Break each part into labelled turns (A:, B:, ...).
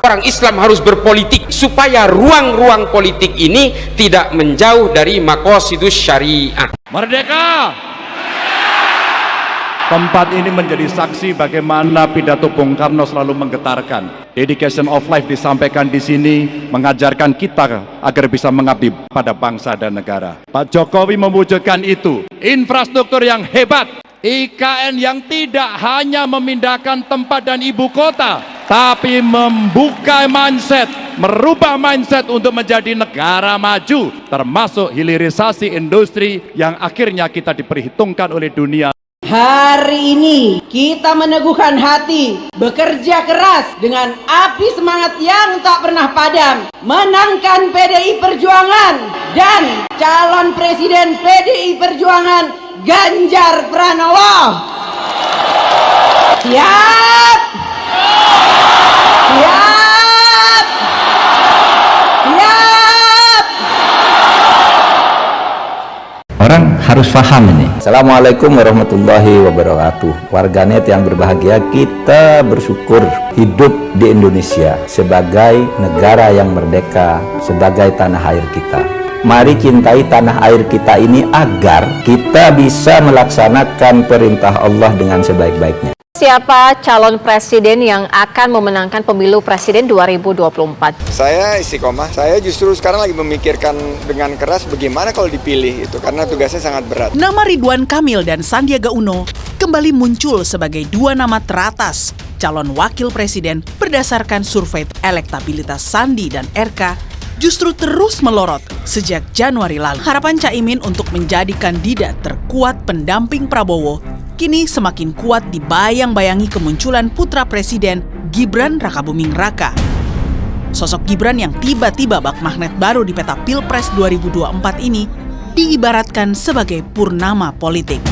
A: Orang Islam harus berpolitik supaya ruang-ruang politik ini tidak menjauh dari maqasidus syariah.
B: Merdeka! Tempat ini menjadi saksi bagaimana pidato Bung Karno selalu menggetarkan. Dedication of life disampaikan di sini, mengajarkan kita agar bisa mengabdi pada bangsa dan negara. Pak Jokowi mewujudkan itu. Infrastruktur yang hebat, IKN yang tidak hanya memindahkan tempat dan ibu kota, tapi membuka mindset, merubah mindset untuk menjadi negara maju, termasuk hilirisasi industri yang akhirnya kita diperhitungkan oleh dunia.
C: Hari ini kita meneguhkan hati, bekerja keras dengan api semangat yang tak pernah padam, menangkan PDI Perjuangan dan calon presiden PDI Perjuangan Ganjar Pranowo. Siap! Siap! Siap!
D: Orang harus paham ini. Assalamualaikum warahmatullahi wabarakatuh. Warganet yang berbahagia, kita bersyukur hidup di Indonesia sebagai negara yang merdeka, sebagai tanah air kita. Mari cintai tanah air kita ini agar kita bisa melaksanakan perintah Allah dengan sebaik-baiknya.
E: Siapa calon presiden yang akan memenangkan pemilu presiden 2024?
F: Saya istiqomah, saya justru sekarang lagi memikirkan dengan keras bagaimana kalau dipilih itu, karena tugasnya sangat berat.
G: Nama Ridwan Kamil dan Sandiaga Uno kembali muncul sebagai dua nama teratas calon wakil presiden berdasarkan survei elektabilitas Sandi dan RK justru terus melorot sejak Januari lalu. Harapan Caimin untuk menjadi kandidat terkuat pendamping Prabowo kini semakin kuat dibayang-bayangi kemunculan putra presiden Gibran Rakabuming Raka. Sosok Gibran yang tiba-tiba bak magnet baru di peta Pilpres 2024 ini diibaratkan sebagai purnama politik.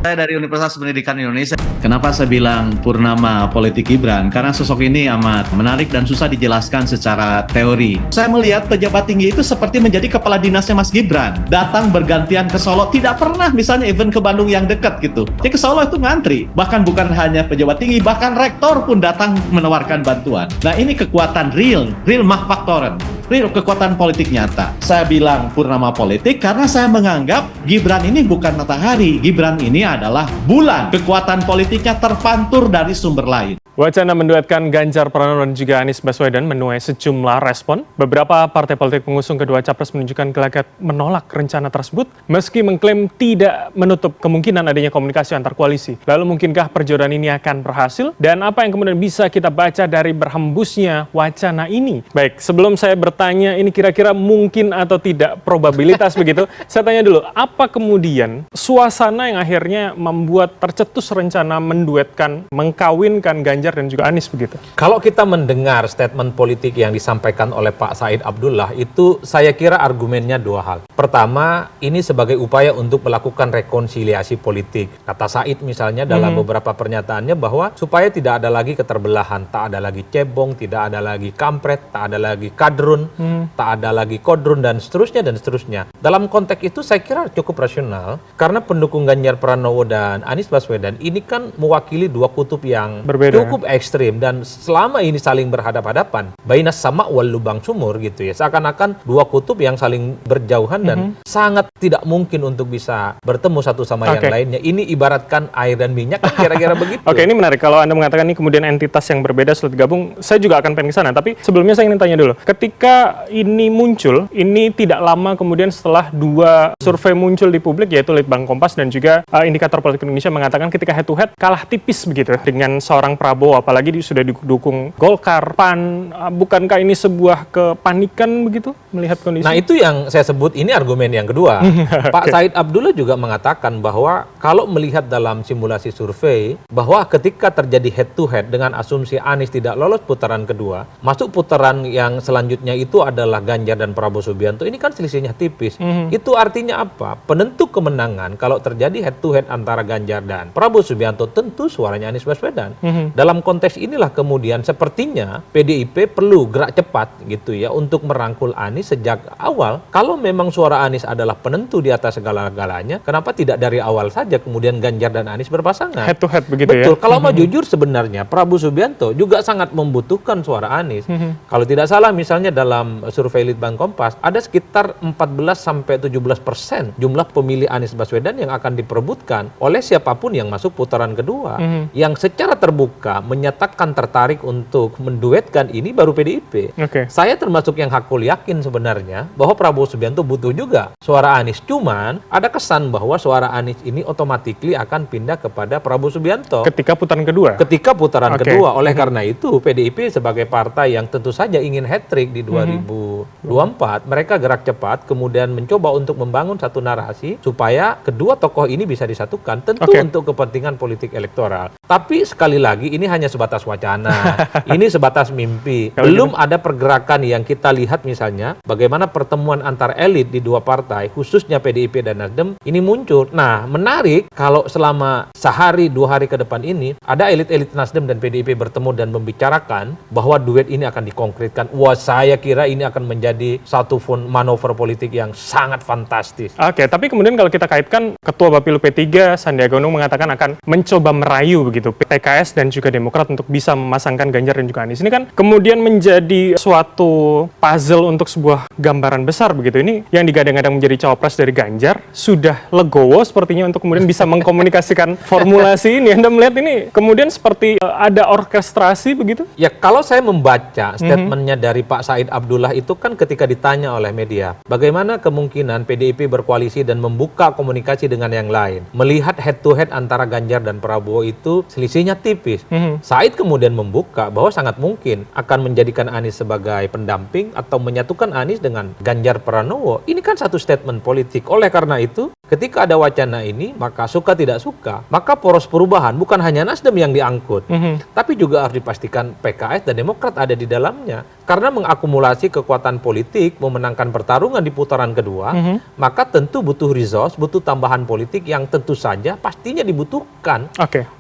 H: Saya dari Universitas Pendidikan Indonesia. Kenapa saya bilang purnama politik Gibran? Karena sosok ini amat menarik dan susah dijelaskan secara teori. Saya melihat pejabat tinggi itu seperti menjadi kepala dinasnya Mas Gibran. Datang bergantian ke Solo, tidak pernah misalnya event ke Bandung yang dekat gitu. Jadi ke Solo itu ngantri. Bahkan bukan hanya pejabat tinggi, bahkan rektor pun datang menawarkan bantuan. Nah ini kekuatan real machtfaktoren. Real kekuatan politik nyata. Saya bilang purnama politik karena saya menganggap Gibran ini bukan matahari. Gibran ini adalah bulan. Kekuatan politiknya terpantur dari sumber lain.
I: Wacana menduetkan Ganjar Pranowo dan juga Anies Baswedan menuai sejumlah respon. Beberapa partai politik pengusung kedua capres menunjukkan gelagat menolak rencana tersebut, meski mengklaim tidak menutup kemungkinan adanya komunikasi antar koalisi. Lalu mungkinkah perjodohan ini akan berhasil? Dan apa yang kemudian bisa kita baca dari berhembusnya wacana ini? Baik, sebelum saya bertanya ini kira-kira mungkin atau tidak probabilitas begitu, saya tanya dulu, apa kemudian suasana yang akhirnya membuat tercetus rencana menduetkan, mengkawinkan Ganjar dan juga Anies begitu?
J: Kalau kita mendengar statement politik yang disampaikan oleh Pak Said Abdullah, itu saya kira argumennya dua hal. Pertama, ini sebagai upaya untuk melakukan rekonsiliasi politik. Kata Said misalnya dalam beberapa pernyataannya bahwa supaya tidak ada lagi keterbelahan, tak ada lagi cebong, tidak ada lagi kampret, tak ada lagi kadrun, tak ada lagi kodrun, dan seterusnya dan seterusnya. Dalam konteks itu saya kira cukup rasional, karena pendukung Ganjar Pranowo dan Anies Baswedan ini kan mewakili dua kutub yang berbeda, cukup ekstrim, dan selama ini saling berhadap-hadapan, bainas sama wal lubang sumur gitu ya, seakan-akan dua kutub yang saling berjauhan dan sangat tidak mungkin untuk bisa bertemu satu sama yang lainnya. Ini ibaratkan air dan minyak, kira-kira begitu.
I: Oke, ini menarik kalau Anda mengatakan ini kemudian entitas yang berbeda sudah digabung, saya juga akan pengen ke sana, tapi sebelumnya saya ingin tanya dulu, ketika ini muncul, ini tidak lama kemudian setelah dua survei muncul di publik, yaitu Litbang Kompas dan juga Indikator Politik Indonesia mengatakan ketika head to head kalah tipis begitu dengan seorang Prabowo, apalagi sudah didukung Golkar, PAN. Bukankah ini sebuah kepanikan begitu melihat kondisi?
J: Nah itu yang saya sebut, ini argumen yang kedua. Pak Said Abdullah juga mengatakan bahwa kalau melihat dalam simulasi survei, bahwa ketika terjadi head to head dengan asumsi Anies tidak lolos putaran kedua, masuk putaran yang selanjutnya itu adalah Ganjar dan Prabowo Subianto, ini kan selisihnya tipis. Itu artinya apa? Penentu kemenangan kalau terjadi head to head antara Ganjar dan Prabowo Subianto tentu suaranya Anies Baswedan. Dalam dalam konteks inilah kemudian sepertinya PDIP perlu gerak cepat gitu ya untuk merangkul Anies sejak awal. Kalau memang suara Anies adalah penentu di atas segala-galanya, kenapa tidak dari awal saja kemudian Ganjar dan Anies berpasangan?
I: Head to head begitu ya?
J: Betul. Kalau mau jujur sebenarnya Prabowo Subianto juga sangat membutuhkan suara Anies. Kalau tidak salah misalnya dalam survei Litbang Kompas ada sekitar 14-17% jumlah pemilih Anies Baswedan yang akan diperebutkan oleh siapapun yang masuk putaran kedua. Yang secara terbuka menyatakan tertarik untuk menduetkan ini baru PDIP. Saya termasuk yang hakul yakin sebenarnya bahwa Prabowo Subianto butuh juga suara Anies. Cuman ada kesan bahwa suara Anies ini otomatis akan pindah kepada Prabowo Subianto.
I: Ketika putaran kedua?
J: Ketika putaran kedua. Oleh karena itu PDIP sebagai partai yang tentu saja ingin hat-trick di 2024, mereka gerak cepat kemudian mencoba untuk membangun satu narasi supaya kedua tokoh ini bisa disatukan, tentu untuk kepentingan politik elektoral. Tapi sekali lagi ini hanya sebatas wacana, ini sebatas mimpi. Belum ada pergerakan yang kita lihat misalnya bagaimana pertemuan antar elit di dua partai, khususnya PDIP dan Nasdem ini muncul. Nah, menarik kalau selama sehari dua hari ke depan ini ada elit-elit Nasdem dan PDIP bertemu dan membicarakan bahwa duet ini akan dikonkretkan. Wah, saya kira ini akan menjadi satu manuver politik yang sangat fantastis.
I: Tapi kemudian kalau kita kaitkan Ketua Bapilu P3 Sandiaga Uno mengatakan akan mencoba merayu begitu PKS dan juga Demokrat untuk bisa memasangkan Ganjar dan juga Anies. Ini kan kemudian menjadi suatu puzzle untuk sebuah gambaran besar begitu. Ini yang digadang-gadang menjadi cawapres dari Ganjar sudah legowo sepertinya untuk kemudian bisa mengkomunikasikan formulasi ini. Anda melihat ini kemudian seperti ada orkestrasi begitu?
J: Ya, kalau saya membaca statementnya dari Pak Said Abdullah itu kan ketika ditanya oleh media, bagaimana kemungkinan PDIP berkoalisi dan membuka komunikasi dengan yang lain. Melihat head to head antara Ganjar dan Prabowo itu selisihnya tipis. Said kemudian membuka bahwa sangat mungkin akan menjadikan Anies sebagai pendamping atau menyatukan Anies dengan Ganjar Pranowo. Ini kan satu statement politik. Oleh karena itu, ketika ada wacana ini, maka suka tidak suka, maka poros perubahan bukan hanya Nasdem yang diangkut, tapi juga harus dipastikan PKS dan Demokrat ada di dalamnya. Karena mengakumulasi kekuatan politik, memenangkan pertarungan di putaran kedua, maka tentu butuh resource, butuh tambahan politik yang tentu saja pastinya dibutuhkan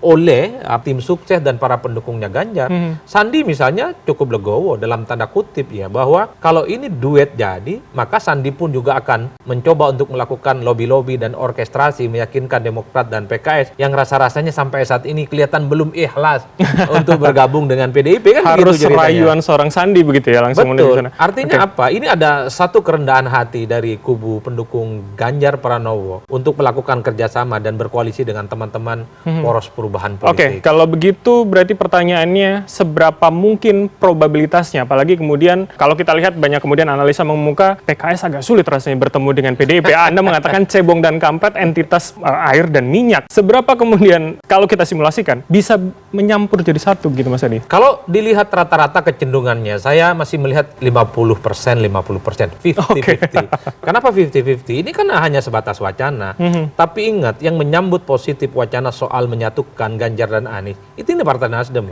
J: oleh tim sukses dan para pendukungnya Ganjar. Sandi misalnya cukup legowo dalam tanda kutip ya, bahwa kalau ini duet jadi, maka Sandi pun juga akan mencoba untuk melakukan lobby-lobby dan orkestrasi meyakinkan Demokrat dan PKS yang rasa-rasanya sampai saat ini kelihatan belum ikhlas untuk bergabung dengan PDIP kan.
I: Harus rayuan seorang Sandi begitu ya langsung.
J: Betul. Artinya apa? Ini ada satu kerendahan hati dari kubu pendukung Ganjar Pranowo untuk melakukan kerjasama dan berkoalisi dengan teman-teman poros perubahan politik.
I: Kalau begitu berarti pertanyaannya seberapa mungkin probabilitasnya? Apalagi kemudian kalau kita lihat banyak kemudian analisa mengemuka PKS agak sulit rasanya bertemu dengan PDIP. Anda mengatakan cebong dan kampret entitas air dan minyak. Seberapa kemudian kalau kita simulasikan bisa menyampur jadi satu gitu Mas Adi?
J: Kalau dilihat rata-rata kecenderungannya, saya masih melihat 50%, 50%, 50-50. Kenapa 50-50? Ini kan hanya sebatas wacana. Tapi ingat, yang menyambut positif wacana soal menyatukan Ganjar dan Anies, itu ini Partai Nasdem.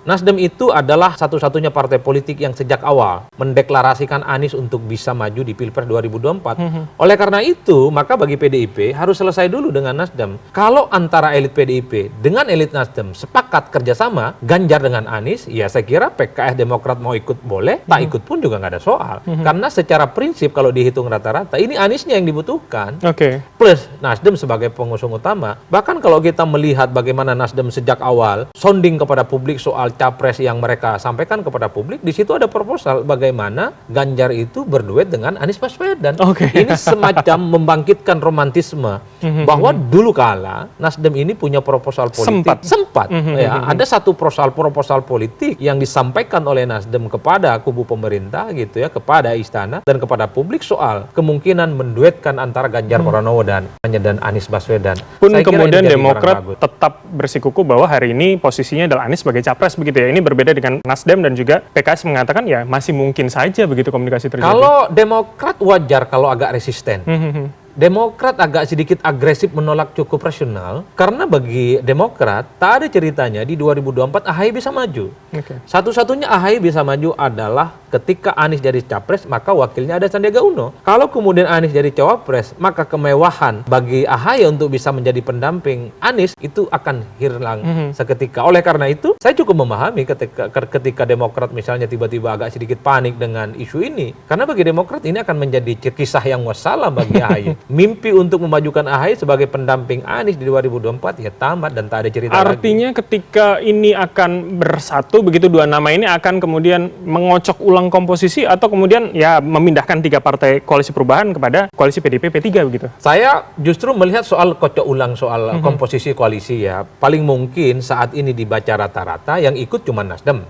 J: Nasdem itu adalah satu-satunya partai politik yang sejak awal mendeklarasikan Anies untuk bisa maju di Pilpres 2024. Oleh karena itu, maka bagi PDIP harus selesai dulu dengan Nasdem. Kalau antara elit PDIP dengan elit Nasdem sepakat kerjasama Ganjar dengan Anies, ya saya kira PKS Demokrat mau ikut boleh, tak ikut pun juga nggak ada soal. Karena secara prinsip kalau dihitung rata-rata, ini Aniesnya yang dibutuhkan. Plus Nasdem sebagai pengusung utama. Bahkan kalau kita melihat bagaimana Nasdem sejak awal sounding kepada publik soal capres yang mereka sampaikan kepada publik, di situ ada proposal bagaimana Ganjar itu berduet dengan Anies Baswedan. Ini semacam membangkitkan romantisme bahwa dulu kala Nasdem ini punya proposal politik. Sempat. Ya, ada satu proposal politik yang disampaikan oleh Nasdem kepada kubu pemerintah gitu ya, kepada istana dan kepada publik soal kemungkinan menduetkan antara Ganjar Pranowo dan Anies Baswedan.
I: Pun kemudian Demokrat tetap bersikuku bahwa hari ini posisinya adalah Anies sebagai capres begitu ya. Ini berbeda dengan Nasdem dan juga PKS mengatakan ya masih mungkin saja begitu komunikasi terjadi.
J: Kalau Demokrat wajar kalau agak resisten. Demokrat agak sedikit agresif menolak cukup rasional karena bagi Demokrat tak ada ceritanya di 2024 AHY bisa maju. Satu-satunya AHY bisa maju adalah ketika Anies jadi capres, maka wakilnya ada Sandiaga Uno. Kalau kemudian Anies jadi cawapres, maka kemewahan bagi AHY untuk bisa menjadi pendamping Anies itu akan hilang seketika. Oleh karena itu, saya cukup memahami ketika Demokrat misalnya tiba-tiba agak sedikit panik dengan isu ini. Karena bagi Demokrat ini akan menjadi kisah yang wassalam bagi AHY. Mimpi untuk memajukan AHY sebagai pendamping Anies di 2024 ya tamat dan tak ada cerita lagi.
I: Artinya ketika ini akan bersatu, begitu dua nama ini akan kemudian mengocok ulang komposisi atau kemudian ya memindahkan 3 partai koalisi perubahan kepada koalisi PDIP P3 begitu?
J: Saya justru melihat soal kocok ulang soal komposisi koalisi ya. Paling mungkin saat ini dibaca rata-rata yang ikut cuma Nasdem.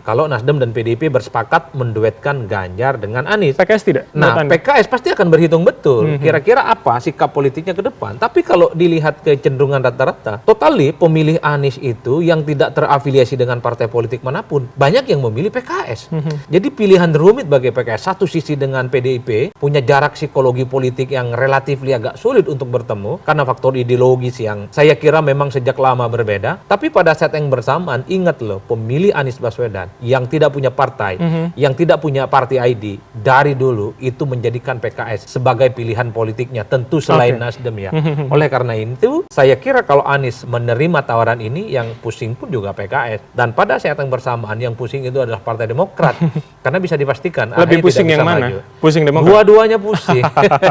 J: Kalau Nasdem dan PDIP bersepakat menduetkan Ganjar dengan Anies.
I: PKS tidak?
J: Nah, PKS pasti akan berhitung betul kira-kira apa sikap politiknya ke depan. Tapi kalau dilihat kecenderungan rata-rata, totali pemilih Anies itu yang tidak terafiliasi dengan partai politik manapun, banyak yang memilih PKS. Jadi pilihan rumit bagi PKS. Satu sisi dengan PDIP, punya jarak psikologi politik yang relatif agak sulit untuk bertemu, karena faktor ideologis yang saya kira memang sejak lama berbeda. Tapi pada saat yang bersamaan, ingat loh, pemilih Anies Baswedan yang tidak punya partai, yang tidak punya party ID, dari dulu itu menjadikan PKS sebagai pilihan politiknya, tentu selain Nasdem ya. Oleh karena itu, saya kira kalau Anies menerima tawaran ini, yang pusing pun juga PKS. Dan pada saat yang bersamaan, yang pusing itu adalah Partai Demokrat. Karena bisa dipastikan
I: lebih pusing yang mana?
J: Maju.
I: Pusing Demokrat?
J: Dua-duanya pusing.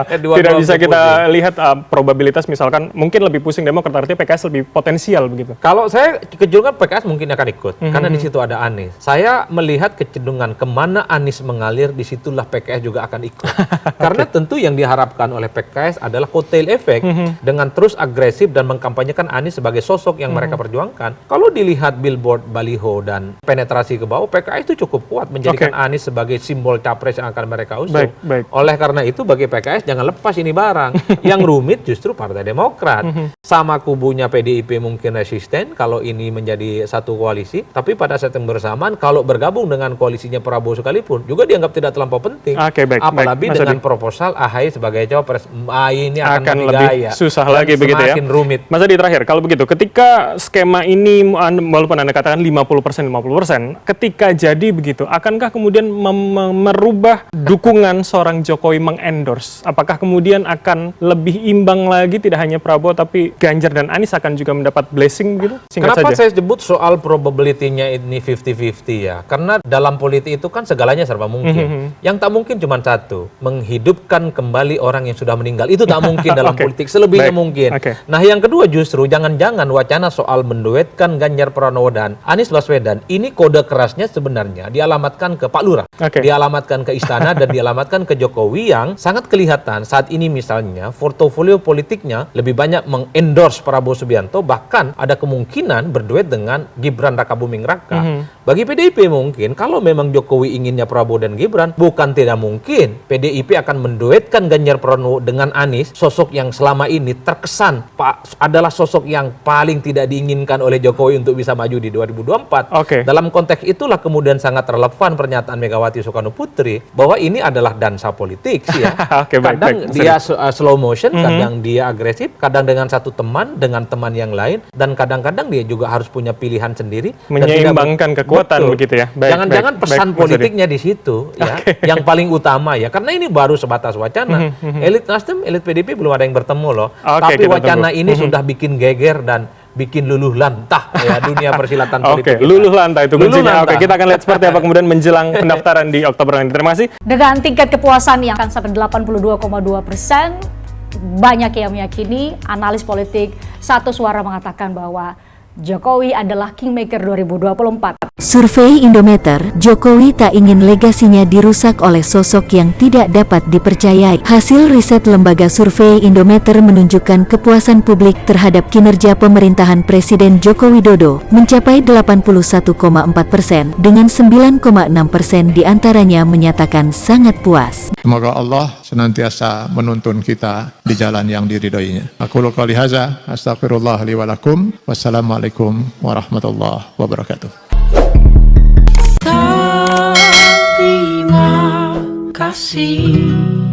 I: Tidak bisa kita lihat probabilitas misalkan, mungkin lebih pusing Demokrat, artinya PKS lebih potensial begitu?
J: Kalau saya kecenderungan PKS mungkin akan ikut, karena di situ ada Anies. Saya melihat kecenderungan kemana Anies mengalir, disitulah PKS juga akan ikut. Karena tentu yang diharapkan oleh PKS adalah kotel efek, dengan terus agresif dan mengkampanyekan Anies sebagai sosok yang mereka perjuangkan. Kalau dilihat billboard, baliho, dan penetrasi ke bawah, PKS itu cukup kuat menjadikan Anies sebagai simbol capres yang akan mereka usung. Oleh karena itu bagi PKS jangan lepas ini barang. Yang rumit justru Partai Demokrat. Sama kubunya PDIP mungkin resisten kalau ini menjadi satu koalisi, tapi pada saat yang bersamaan kalau bergabung dengan koalisinya Prabowo sekalipun juga dianggap tidak terlampau penting. Apalagi dengan proposal AHY sebagai cawapres, ini akan lebih
I: susah lagi begitu ya.
J: Semakin rumit.
I: Mas Adi, terakhir, kalau begitu ketika skema ini walaupun Anda katakan 50% ketika jadi begitu, akankah kemudian merubah dukungan seorang Jokowi mengendorse? Apakah kemudian akan lebih imbang lagi, tidak hanya Prabowo tapi Ganjar dan Anies akan juga mendapat blessing gitu?
J: Kenapa saya sebut soal probability-nya ini 50-50 ya? Karena dalam politik itu kan segalanya serba mungkin. Yang tak mungkin cuma satu, menghidupkan kembali orang yang sudah meninggal. Itu tak mungkin dalam politik, selebihnya mungkin. Nah, yang kedua justru jangan-jangan wacana soal menduetkan Ganjar Pranowo dan Anies Baswedan ini kode kerasnya sebenarnya dialamatkan ke Pak Lurah, dialamatkan ke Istana dan dialamatkan ke Jokowi yang sangat kelihatan saat ini misalnya portofolio politiknya lebih banyak mengendorse Prabowo Subianto, bahkan ada kemungkinan berduet dengan Gibran Rakabuming Raka. Bagi PDIP mungkin kalau memang Jokowi inginnya Prabowo dan Gibran, bukan tidak mungkin PDIP akan menduetkan Ganjar Pranowo dengan Anies, sosok yang selama ini terkesan adalah sosok yang paling tidak diinginkan oleh Jokowi untuk bisa maju di 2024. Dalam konteks itulah kemudian sangat relevan pernyataan Megawati Soekarno Putri bahwa ini adalah dansa politik sih ya. Kadang dia slow motion, kadang dia agresif, kadang dengan satu teman, dengan teman yang lain, dan kadang-kadang dia juga harus punya pilihan sendiri,
I: menyeimbangkan kekuatan begitu ya.
J: Jangan-jangan pesan politiknya di situ ya, yang paling utama ya, karena ini baru sebatas wacana. Elit Nasdem, elit PDIP belum ada yang bertemu loh. Tapi wacana ini sudah bikin geger dan bikin luluh lantah ya dunia persilatan politik.
I: Luluh lantah itu kuncinya. Kita akan lihat seperti apa kemudian menjelang pendaftaran di Oktober nanti. Terima kasih.
K: Dengan tingkat kepuasan yang akan sampai 82,2%, banyak yang meyakini, analis politik satu suara mengatakan bahwa Jokowi adalah Kingmaker 2024.
L: Survei Indometer, Jokowi tak ingin legasinya dirusak oleh sosok yang tidak dapat dipercayai. Hasil riset lembaga survei Indometer menunjukkan kepuasan publik terhadap kinerja pemerintahan Presiden Joko Widodo mencapai 81,4%, dengan 9,6% diantaranya menyatakan sangat puas.
M: Semoga Allah senantiasa menuntun kita di jalan yang diridhoinya. Aku qouli hadza, astaghfirullah li wa lakum. Wassalamualaikum warahmatullahi wabarakatuh.
N: Terima kasih.